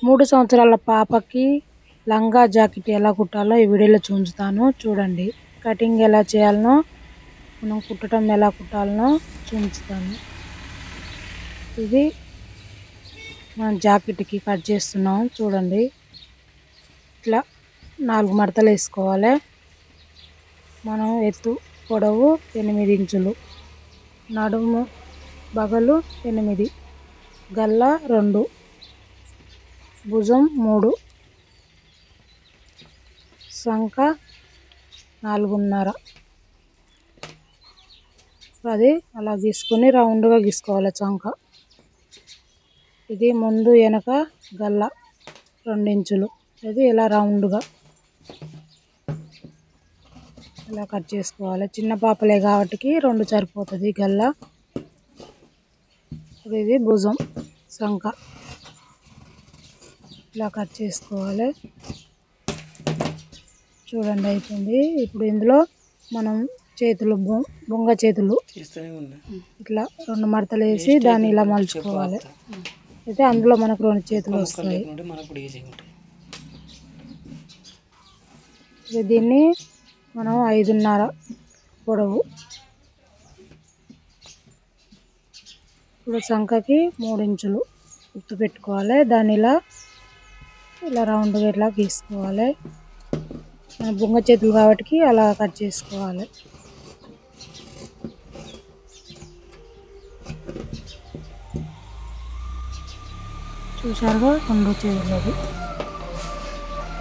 3 సంవత్సరాల పాపకి లంగా జాకెట్ ఎలా కుట్టాలో ఈ వీడియోలో చూపిస్తాను చూడండి. కటింగ్ ఎలా చేయాలనో మనం కుట్టడం ఎలా కుట్టాలనో చూపిస్తాను. ఇది మనం జాకెట్కి కట్ చేస్తున్నాం చూడండి. ఇట్లా 4 మడతలు వేసుకోవాలి. మనం ఎత్తు పొడవు 8 ఇంచులు, నడుము బగలు 8, గల్ల 2, భుజం 3, సంక 4.5. అది అలా గీసుకొని రౌండ్గా గీసుకోవాలి చంక. ఇది ముందు వెనక గల్ల 2 ఇంచులు. ఇది ఇలా రౌండ్గా ఇలా కట్ చేసుకోవాలి. చిన్న పాపలే కాబట్టి 2 సరిపోతుంది గల్ల. ఇది భుజం సంక ఇలా కట్ చేసుకోవాలి. చూడండి అయిపోయింది. ఇప్పుడు ఇందులో మనం చేతులు బొంగ చేతులు ఇట్లా 2 మడతలు వేసి దాన్ని ఇలా మలుచుకోవాలి. అయితే అందులో మనకు 2 చేతులు వస్తాయి. దీన్ని మనం 5.5 పొడవు. ఇప్పుడు సంఖకి 3 ఇంచులు గుర్తు పెట్టుకోవాలి. దాన్ని ఇలా రౌండ్గా ఇట్లా గీసుకోవాలి. మన బొంగ చేతులు కాబట్టి అలా కట్ చేసుకోవాలి. చూసారుగా 2 చేతులది.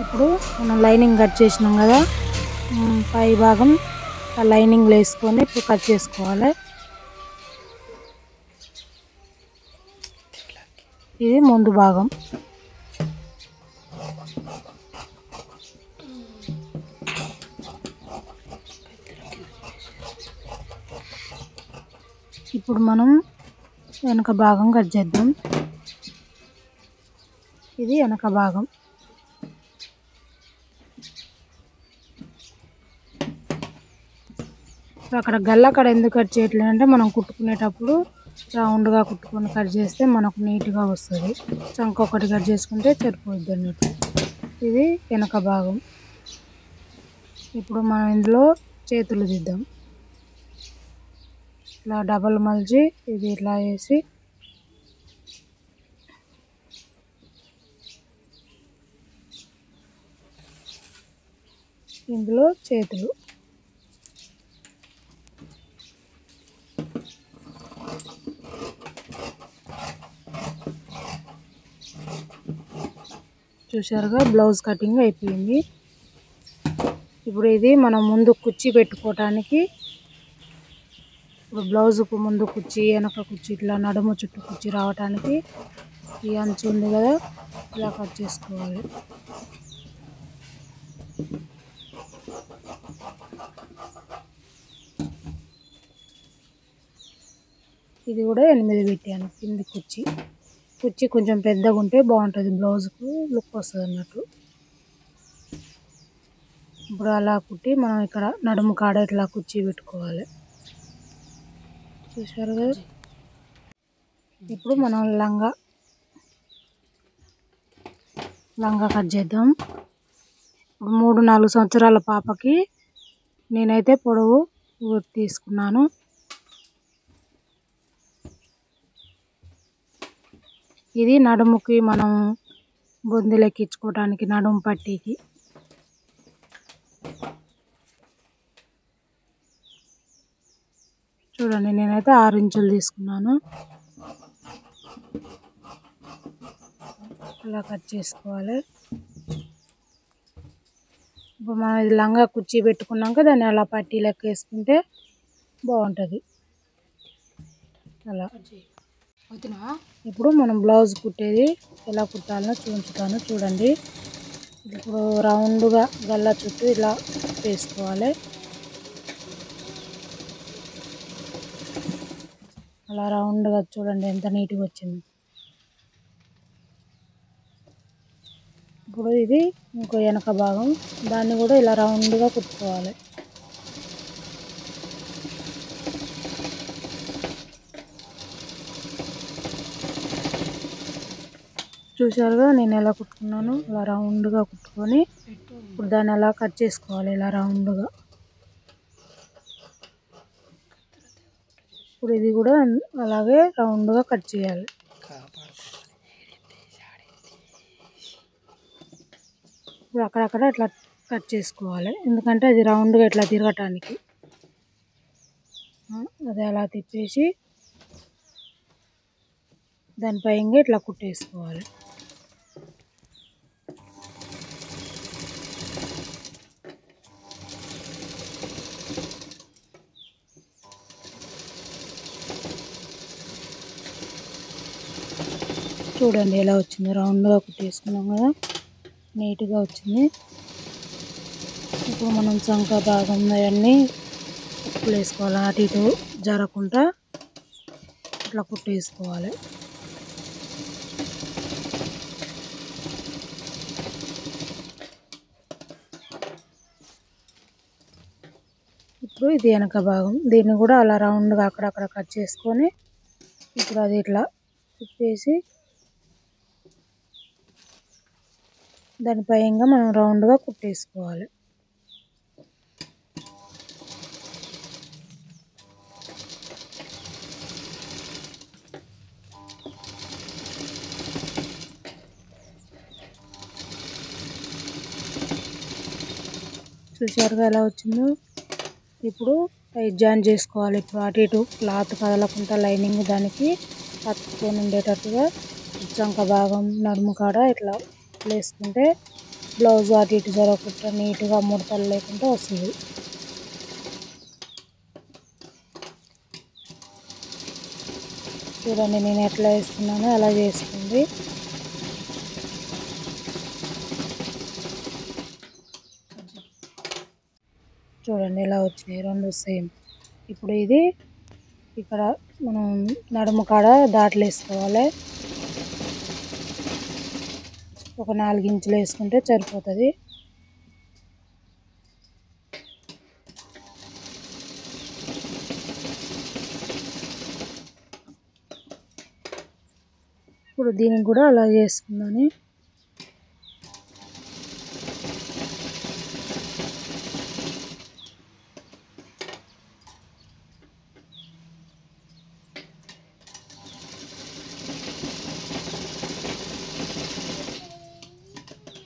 ఇప్పుడు మనం లైనింగ్ కట్ చేసినాం కదా, పై భాగం ఆ లైనింగ్లో వేసుకొని ఇప్పుడు కట్ చేసుకోవాలి. ఇది ముందు భాగం. ఇప్పుడు మనం వెనక భాగం కట్ చేద్దాం. ఇది వెనక భాగం. అక్కడ గల్ల అక్కడ ఎందుకు కట్ చేయట్లేదు అంటే మనం కుట్టుకునేటప్పుడు రౌండ్గా కుట్టుకొని కట్ చేస్తే మనకు నీట్గా వస్తుంది. చంక ఒకటి కట్ చేసుకుంటే సరిపోద్ది అన్నట్టు. ఇది వెనక భాగం. ఇప్పుడు మనం ఇందులో చేతులు దిద్దాం. ఇలా డబల్ మలిచి ఇది ఇట్లా వేసి ఇందులో చేతులు చూసారుగా బ్లౌజ్ కటింగ్ అయిపోయింది. ఇప్పుడు ఇది మనం ముందు కుర్చీ పెట్టుకోవటానికి, ఇప్పుడు బ్లౌజుకు ముందు కుర్చీ వెనక కుర్చీ ఇట్లా నడుము చుట్టూ కుర్చీ రావటానికి ఈ అంచు ఉంది కదా ఇలా కట్ చేసుకోవాలి. ఇది కూడా 8 పెట్టాను. కింది కుర్చీ కొంచెం పెద్దగా ఉంటే బాగుంటుంది, బ్లౌజ్కు లుక్ వస్తుంది అన్నట్టు. ఇప్పుడు అలా కుట్టి మనం ఇక్కడ నడుము కాడ ఇట్లా కుర్చీ పెట్టుకోవాలి. చూసారు కదా. ఇప్పుడు మనం లంగా కట్ చేద్దాం. ఇప్పుడు 3-4 సంవత్సరాల పాపకి నేనైతే పొడవు తీసుకున్నాను. ఇది నడుముకి మనం బొందిలు ఎక్కించుకోవడానికి నడుము పట్టీకి. చూడండి నేనైతే 6 ఇంచులు తీసుకున్నాను. అలా కట్ చేసుకోవాలి. ఇప్పుడు మనం ఇది లంగా కుర్చీ పెట్టుకున్నాక దాన్ని అలా పట్టీ లెక్క వేసుకుంటే బాగుంటుంది. అలా ఇప్పుడు మనం బ్లౌజ్ కుట్టేది ఎలా కుట్టాలో చూపించుతాను చూడండి. ఇప్పుడు రౌండ్గా గల్ల చుట్టూ ఇలా వేసుకోవాలి. అలా రౌండ్గా చూడండి ఎంత నీట్గా వచ్చింది. ఇప్పుడు ఇది ఇంకో వెనక భాగం, దాన్ని కూడా ఇలా రౌండ్గా కుట్టుకోవాలి. చూసారుగా నేను ఎలా కుట్టుకున్నాను. ఇలా రౌండ్గా కుట్టుకొని ఇప్పుడు దాన్ని అలా కట్ చేసుకోవాలి. ఇలా రౌండ్గా. ఇప్పుడు ఇది కూడా అలాగే రౌండ్గా కట్ చేయాలి. ఇప్పుడు అక్కడక్కడ ఇట్లా కట్ చేసుకోవాలి. ఎందుకంటే అది రౌండ్గా ఇట్లా తిరగటానికి. అది అలా తిప్పేసి దానిపై ఇట్లా కుట్టేసుకోవాలి. చూడండి ఎలా వచ్చింది. రౌండ్గా కుట్టేసుకున్నాం కదా, నీట్గా వచ్చింది. ఇప్పుడు మనం చంక భాగం అవన్నీ ఉప్పులు వేసుకోవాలి. అటు ఇటు జరగకుండా ఇట్లా కుట్టేసుకోవాలి. ఇప్పుడు ఇది వెనక భాగం. దీన్ని కూడా అలా రౌండ్గా అక్కడక్కడ కట్ చేసుకొని ఇప్పుడు అది ఇట్లా తిప్పేసి దానిపై మనం రౌండ్గా కుట్టేసుకోవాలి. చూసారుగా ఎలా వచ్చిందో. ఇప్పుడు టైట్ జాయిన్ చేసుకోవాలి. ఇప్పుడు అటు ఇటు క్లాత్ కదలకుండా లైనింగ్ దానికి పట్టుకొని ఉండేటట్టుగా చంక భాగం నడుము కాడ ఇట్లా వేసుకుంటే బ్లౌజ్ అటు ఇటు జరగకుండా నీట్గా ముడతలు లేకుండా వస్తుంది. చూడండి నేను ఎట్లా వేసుకున్నానో అలా చేసుకోండి. చూడండి ఎలా వచ్చినాయి రెండు సేమ్. ఇప్పుడు ఇది ఇక్కడ మనం నడుము కాడ దాట్లు వేసుకోవాలి. ఒక 4 ఇంచులు వేసుకుంటే సరిపోతుంది. ఇప్పుడు దీనికి కూడా అలా చేసుకున్నాను.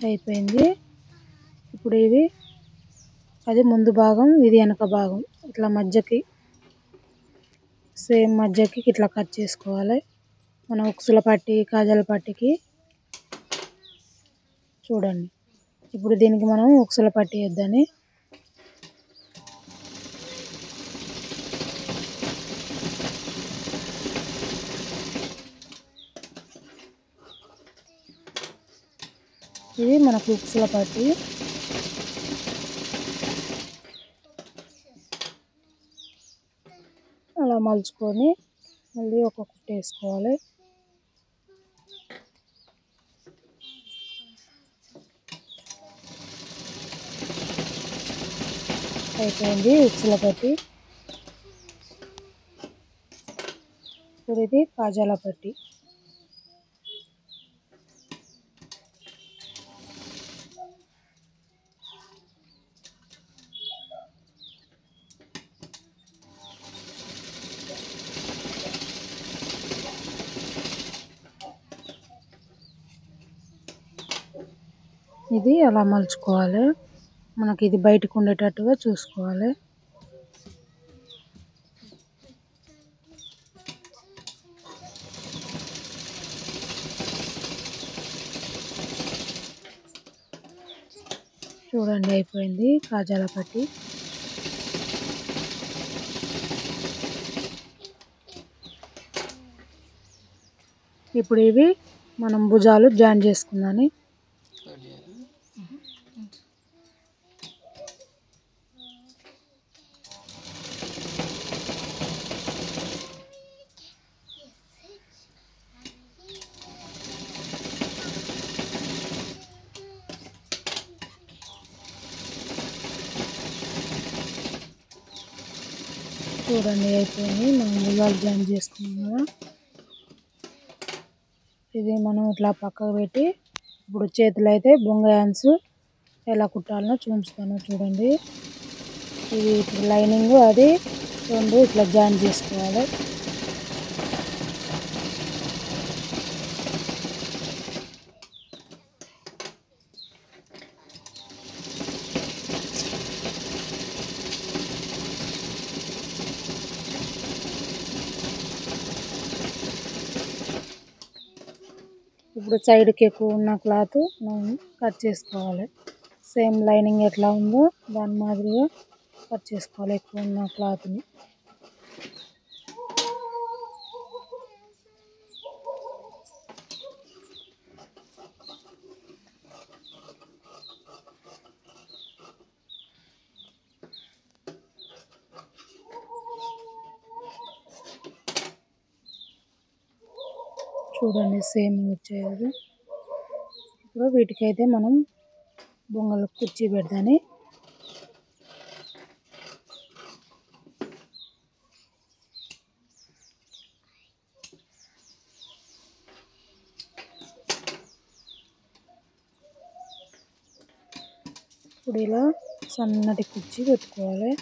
అయిపోయింది. ఇప్పుడు ఇది అది ముందు భాగం, ఇది వెనక భాగం. ఇట్లా మధ్యకి సేమ్ మధ్యకి ఇట్లా కట్ చేసుకోవాలి. మన ఉక్సుల పట్టి కాజల పట్టికి చూడండి. ఇప్పుడు దీనికి మనం ఉక్సుల పట్టి వేద్దాని. ఇది మనకు ఉక్సుల పట్టి. అలా మలుచుకొని మళ్ళీ ఒక కుట్టు వేసుకోవాలి. అయిపోయింది ఉక్సుల పట్టి. ఇప్పుడు ఇది కాజాల పట్టి. ఇది అలా మలుచుకోవాలి. మనకి ఇది బయటకు ఉండేటట్టుగా చూసుకోవాలి. చూడండి అయిపోయింది కాజాల పట్టి. ఇప్పుడు ఇవి మనం భుజాలు జాయిన్ చేసుకుందాని. చూడండి అయిపోయింది. మనం భుజాలు జాయిన్ చేసుకున్నాం కదా. ఇది మనం ఇట్లా పక్కకు పెట్టి ఇప్పుడు చేతులు అయితే బొంగ హ్యాండ్స్ ఎలా కుట్టాలనో చూపిస్తాను చూడండి. ఇది ఇప్పుడు లైనింగ్ అది రెండు ఇట్లా జాయిన్ చేసుకోవాలి. ఇప్పుడు సైడ్కి ఎక్కువ ఉన్న క్లాత్ మనం కట్ చేసుకోవాలి. సేమ్ లైనింగ్ ఎట్లా ఉందో దాని మాదిరిగా కట్ చేసుకోవాలి ఎక్కువ ఉన్న క్లాత్ని. చూడండి సేమ్ వచ్చేది. ఇప్పుడు వీటికైతే మనం బొంగలకు కుర్చీ పెడదాని. ఇప్పుడు ఇలా సన్నటి కుర్చీ పెట్టుకోవాలి.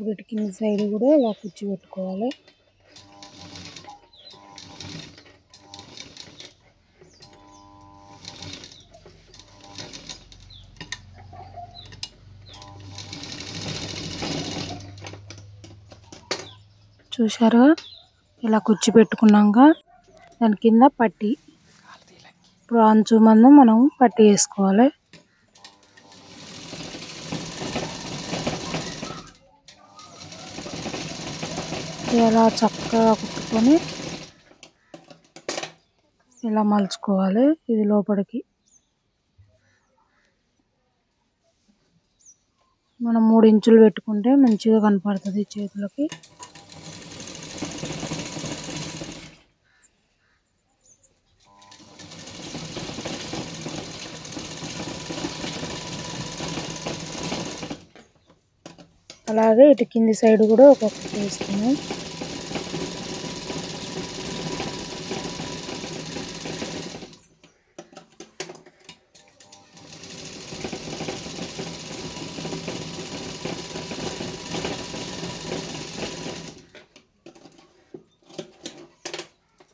వీటి కింద సైడ్ కూడా ఇలా కుర్చీ పెట్టుకోవాలి. చూసారా ఇలా కుర్చీ పెట్టుకున్నాక దాని కింద పట్టీ, ఇప్పుడు అంచు మందం మనం పట్టీ వేసుకోవాలి. ఇలా చక్కగా కుట్టుకొని ఇలా మలుచుకోవాలి. ఇది లోపలికి మనం 3 ఇంచులు పెట్టుకుంటే మంచిగా కనపడుతుంది చేతులకి. అలాగే ఇటు కింది సైడ్ కూడా ఒక్కొక్కటి వేసుకున్నాం.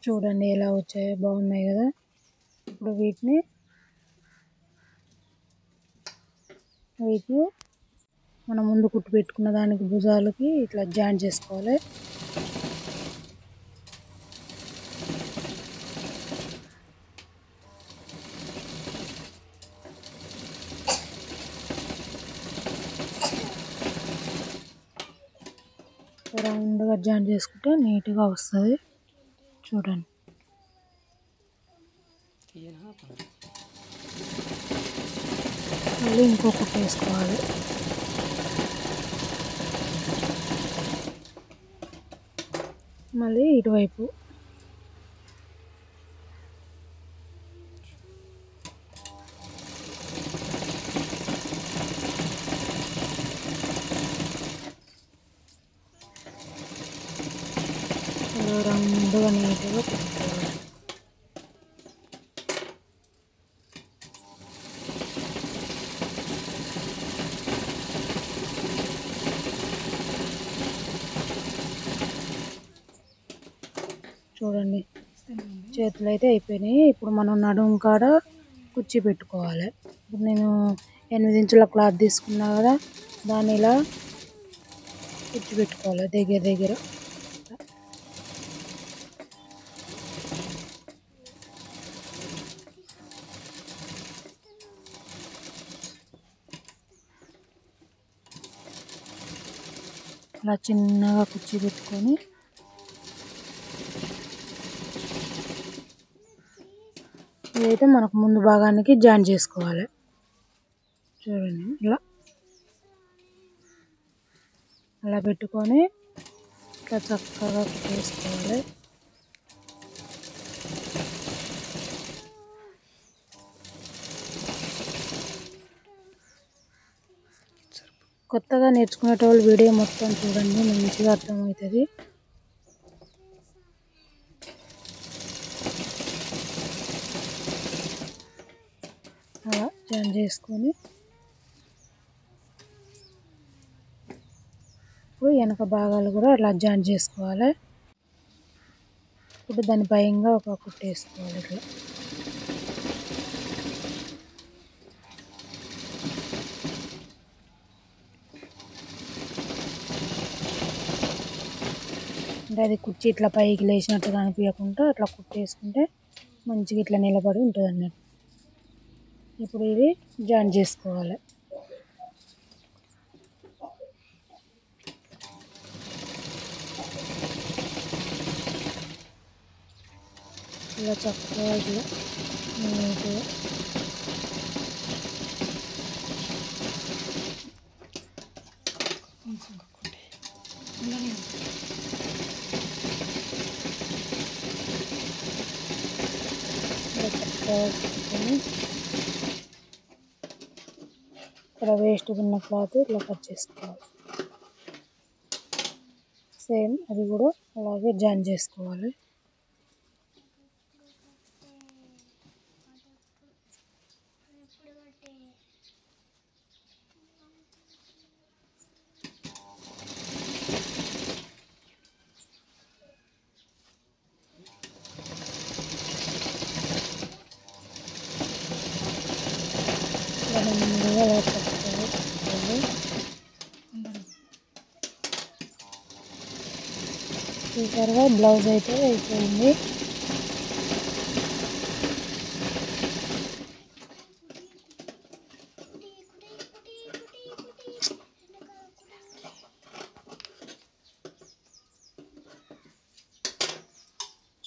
చూడండి ఎలా వచ్చాయో, బాగున్నాయి కదా. ఇప్పుడు వీటిని మనం ముందు కుట్టు పెట్టుకున్న దానికి భుజాలకి ఇట్లా జాయింట్ చేసుకోవాలి. రౌండ్గా జాయింట్ చేసుకుంటే నీట్గా వస్తుంది. చూడండి మళ్ళీ ఇంకో కుట్టు వేసుకోవాలి. మళ్ళీ ఇటువైపు రౌండ్గా నీట్గా పెట్టుకోవాలి. చూడండి చేతులు అయితే అయిపోయినాయి. ఇప్పుడు మనం నడుము కాడ కుర్చీ పెట్టుకోవాలి. ఇప్పుడు నేను 8 ఇంచుల క్లాత్ తీసుకున్నా కదా, దాన్ని ఇలా కుర్చీ పెట్టుకోవాలి దగ్గర దగ్గర. అలా చిన్నగా కుర్చీ పెట్టుకొని ఇదైతే మనకు ముందు భాగానికి జాయిన్ చేసుకోవాలి. చూడండి అలా పెట్టుకొని ఇట్లా చక్కగా కుట్టేసుకోవాలి. కొత్తగా నేర్చుకునేటోళ్ళు వీడియో మొత్తం చూడండి, మంచిగా అర్థమవుతుంది. అలా జాయిన్ చేసుకొని ఇప్పుడు వెనక భాగాలు కూడా అలా జాయిన్ చేసుకోవాలి. ఇప్పుడు దాని భయంగా ఒక కుట్టు వేసుకోవాలి. ఇట్లా అంటే అది కుర్చీ ఇట్లా పైకి లేచినట్టుగా అనిపించకుండా అట్లా కుట్టేసుకుంటే మంచిగా ఇట్లా నిలబడి ఉంటుంది అన్నట్టు. ఇప్పుడు ఇది జాయిన్ చేసుకోవాలి. ఇలా చక్కగా ఇట్లా నీట్గా ఇక్కడ వేస్ట్ ఉన్న క్లాత్ ఇట్లా కట్ చేసుకోవాలి. సేమ్ అది కూడా అలాగే జాయిన్ చేసుకోవాలి. ముందుగా అలా పట్టుకోవాలి. చూసారుగా బ్లౌజ్ అయితే అయిపోయింది.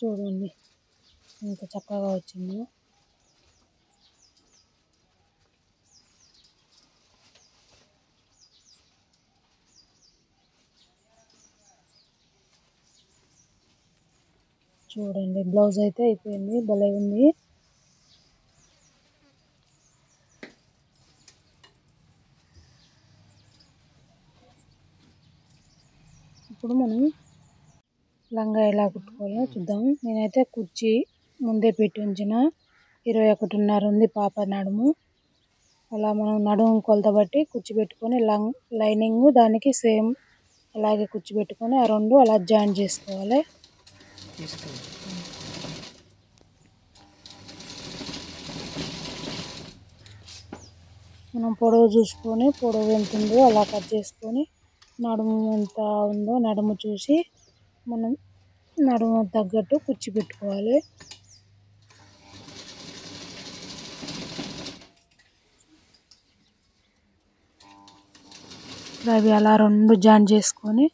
చూడండి ఎంత చక్కగా వచ్చిందో. చూడండి బ్లౌజ్ అయితే అయిపోయింది, భలే ఉంది. ఇప్పుడు మనం లంగా ఎలా కుట్టుకోవాలో చూద్దాం. నేనైతే కుర్చీ ముందే పెట్టి ఉంచిన 21.5 ఉంది పాప నడుము. అలా మనం నడుము కొలత బట్టి కుర్చీ పెట్టుకొని లైనింగ్ దానికి సేమ్ అలాగే కుర్చీ పెట్టుకొని ఆ రెండు అలా జాయిన్ చేసుకోవాలి. మనం పొడవు చూసుకొని పొడవు ఎంత ఉందో అలా కట్ చేసుకొని నడుము ఎంత ఉందో నడుము చూసి మనం నడుము తగ్గట్టు కుర్చీ పెట్టుకోవాలి. అవి అలా రెండు జాయిన్ చేసుకొని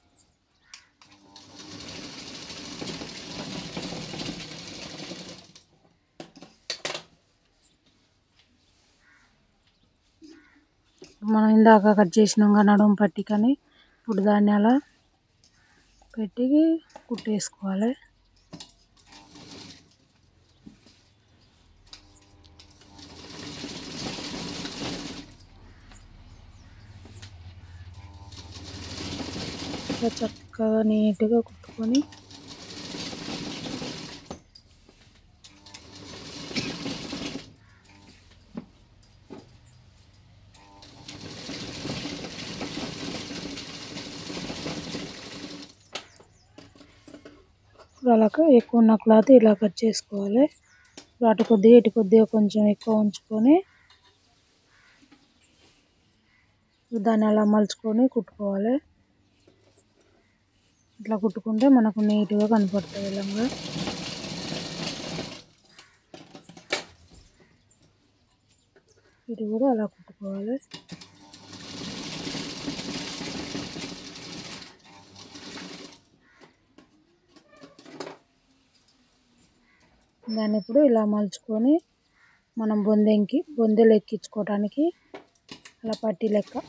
మనం ఇందాక కట్ చేసినాం నడుము పట్టికని ఇప్పుడు దాన్ని అలా పెట్టి కుట్టేసుకోవాలి. ఇట్లా చక్కగా నీట్గా కుట్టుకొని అలా ఎక్కువ ఉన్న క్లాత్ ఇలా కట్ చేసుకోవాలి. అటు కొద్దిగా ఇటు కొద్దిగా కొంచెం ఎక్కువ ఉంచుకొని దాన్ని అలా మలుచుకొని కుట్టుకోవాలి. ఇట్లా కుట్టుకుంటే మనకు నీట్గా కనపడుతుంది లంగా. ఇది కూడా అలా కుట్టుకోవాలి. దాన్ని ఇప్పుడు ఇలా మలుచుకొని మనం బొందెలు ఎక్కించుకోవడానికి అలా పట్టీ లెక్క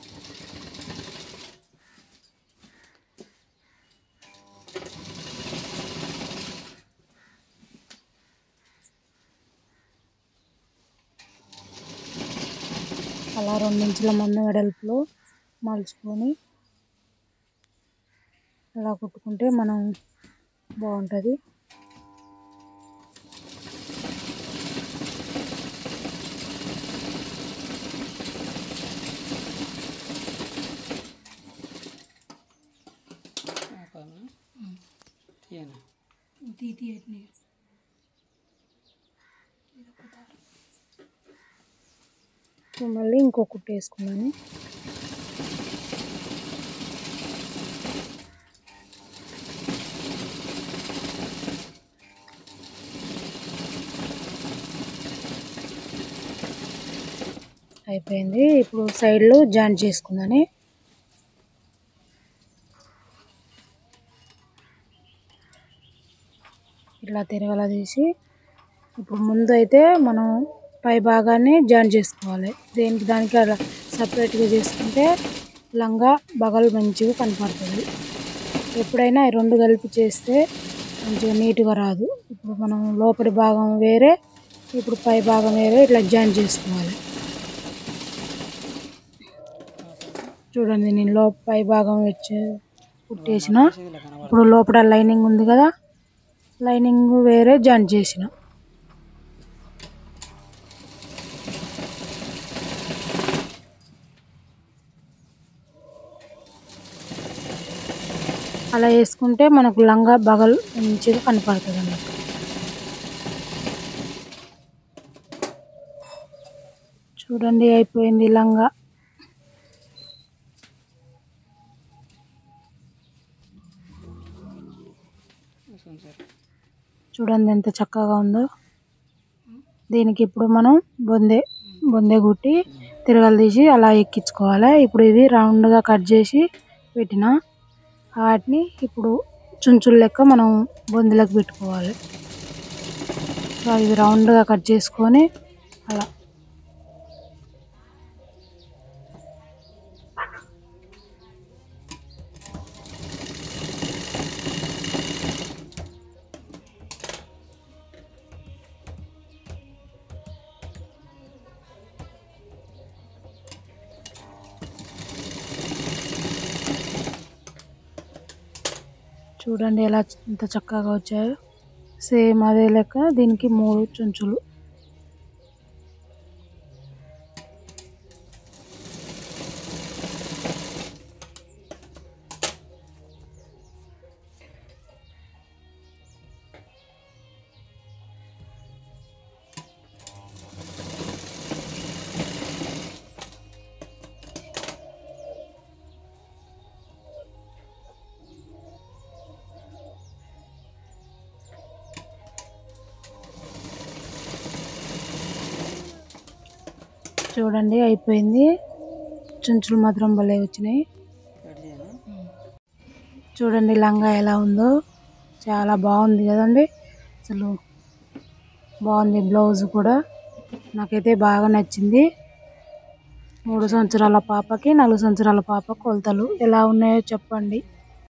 అలా 2 ఇంచుల మందం వెడల్పులో మలుచుకొని అలా కుట్టుకుంటే మనం బాగుంటుంది. మళ్ళీ ఇంకో కుట్టు వేసుకున్నాను. అయిపోయింది. ఇప్పుడు సైడ్లో జాయింట్ చేసుకున్నాను. ఇట్లా తిరగలా తీసి ఇప్పుడు ముందు అయితే మనం పై భాగాన్ని జాయింట్ చేసుకోవాలి. దేనికి దానికి అలా సపరేట్గా చేసుకుంటే లంగా బగలు మంచిగా కనపడుతుంది. ఎప్పుడైనా ఈ రెండు కలిపి చేస్తే మంచిగా నీట్గా రాదు. ఇప్పుడు మనం లోపలి భాగం వేరే, ఇప్పుడు పై భాగం వేరే ఇట్లా జాయింట్ చేసుకోవాలి. చూడండి, నేను పై భాగం కుట్టేసిన. ఇప్పుడు లోపల లైనింగ్ ఉంది కదా, లైనింగ్ వేరే జాయింట్ చేసిన. అలా వేసుకుంటే మనకు లంగా బగలు మంచిగా కనపడుతుంది అన్నట్టు. చూడండి, అయిపోయింది లంగా. చూడండి ఎంత చక్కగా ఉందో. దీనికి ఇప్పుడు మనం బొందే కుట్టి తిరగలు తీసి అలా ఎక్కించుకోవాలి. ఇప్పుడు ఇవి రౌండ్గా కట్ చేసి పెట్టిన వాటిని ఇప్పుడు చుంచులు లెక్క మనం బొందులకు పెట్టుకోవాలి. సో ఇవి రౌండ్గా కట్ చేసుకొని అలా చూడండి ఎలా ఎంత చక్కగా వచ్చాయో. సేమ్ అదే లెక్క దీనికి 3 చుంచులు. చూడండి అయిపోయింది. చుంచులు మాత్రం భలే వచ్చినాయి. చూడండి లంగా ఎలా ఉందో, చాలా బాగుంది కదండి. అసలు బాగుంది. బ్లౌజ్ కూడా నాకైతే బాగా నచ్చింది. 3 సంవత్సరాల పాపకి 4 సంవత్సరాల పాప కొలతలు ఎలా ఉన్నాయో చెప్పండి.